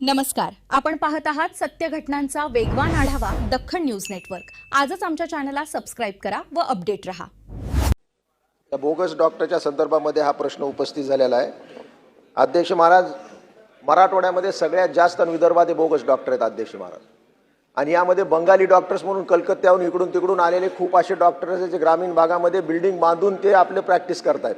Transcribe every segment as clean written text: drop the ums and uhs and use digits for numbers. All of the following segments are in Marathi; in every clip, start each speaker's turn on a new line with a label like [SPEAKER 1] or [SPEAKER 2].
[SPEAKER 1] नमस्कार, आपण पाहत आहात सत्य घटनांचा वेगवान आढावा दख्खन न्यूज नेटवर्क। आजच आमच्या चॅनलला सबस्क्राइब करा व अपडेट रहा।
[SPEAKER 2] या बोगस डॉक्टरच्या संदर्भामध्ये हा प्रश्न उपस्थित झालेला आहे। अध्यक्ष महाराज, मराठवाड्यामध्ये सगळ्यात जास्त विदर्भात बोगस डॉक्टर आहेत अध्यक्ष महाराज। आणि यामध्ये बंगाली डॉक्टर्स म्हणून कलकत्त्याहून इकडून तिकडून आलेले खूप असे डॉक्टर्स आहेत जे ग्रामीण भागामध्ये बिल्डिंग बांधून ते आपले प्रॅक्टिस करतात।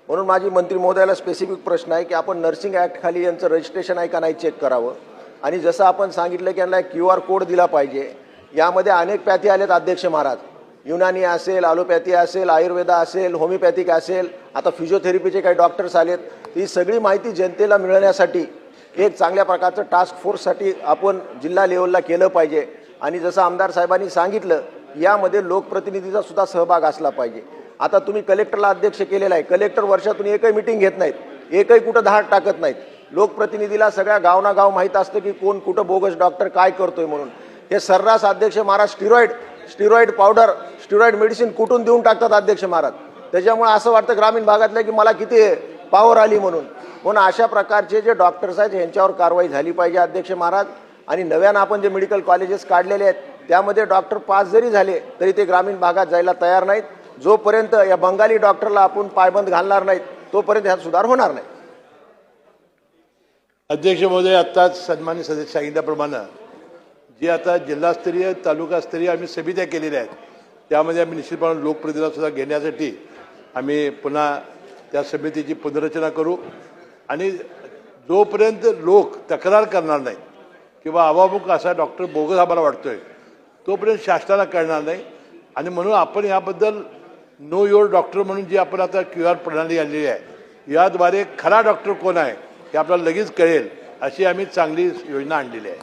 [SPEAKER 2] म्हणून माझी मंत्री महोदयाला स्पेसिफिक प्रश्न आहे की आपण नर्सिंग ॲक्ट खाली यांचं रजिस्ट्रेशन आहे का नाही चेक करावं। आणि जसं आपण सांगितलं की यांना QR कोड दिला पाहिजे। यामध्ये अनेक पॅथी आलेत अध्यक्ष महाराज, युनानी असेल, ॲलोपॅथी असेल, आयुर्वेदा असेल, होमिओपॅथिक असेल, आता फिजिओथेरपीचे काही डॉक्टर्स आलेत। ही सगळी माहिती जनतेला मिळण्यासाठी एक चांगल्या प्रकारचं टास्क फोर्ससाठी आपण जिल्हा लेवलला केलं पाहिजे। आणि जसं आमदार साहेबांनी सांगितलं यामध्ये लोकप्रतिनिधीचा सुद्धा सहभाग असला पाहिजे। आता तुम्ही कलेक्टरला अध्यक्ष केलेला आहे, कलेक्टर वर्षातून एकही मीटिंग घेत नाहीत, एकही कुठं धाड टाकत नाहीत। लोकप्रतिनिधीला सगळ्या गावनागाव माहीत असतं की कोण कुठं बोगस डॉक्टर काय करतोय म्हणून। हे सर्रास अध्यक्ष Maharaj steroid powder, steroid medicine कुठून देऊन टाकतात अध्यक्ष महाराज। त्याच्यामुळे असं वाटतं ग्रामीण भागातलं की मला किती पॉवर आली म्हणून अशा प्रकारचे जे डॉक्टर्स आहेत यांच्यावर कारवाई झाली पाहिजे अध्यक्ष महाराज। आणि नव्यानं आपण जे मेडिकल कॉलेजेस काढलेले आहेत त्यामध्ये डॉक्टर पास जरी झाले तरी ते ग्रामीण भागात जायला तयार नाहीत। जोपर्यंत या बंगाली डॉक्टरला आपण पायबंद घालणार नाहीत तोपर्यंत ह्यात सुधार होणार नाही।
[SPEAKER 3] अध्यक्ष महोदय, आत्ताच सन्माननीय सदस्य सांगितल्याप्रमाणे जे आता जिल्हास्तरीय तालुकास्तरीय आम्ही समित्या केलेल्या आहेत त्यामध्ये आम्ही निश्चितपणे लोकप्रतिनिधीला सुद्धा घेण्यासाठी आम्ही पुन्हा त्या समितीची पुनर्रचना करू। आणि जोपर्यंत लोक तक्रार करणार नाहीत किंवा अवामुख असा डॉक्टर बोगस आम्हाला वाटतोय तोपर्यंत शासनाला कळणार नाही। आणि म्हणून आपण याबद्दल नो युअर डॉक्टर म्हणून जी आपण आता QR प्रणाली आणलेली आहे याद्वारे खरा डॉक्टर कोण आहे हे आपल्याला लगेच कळेल अशी आम्ही चांगली योजना आणलेली आहे।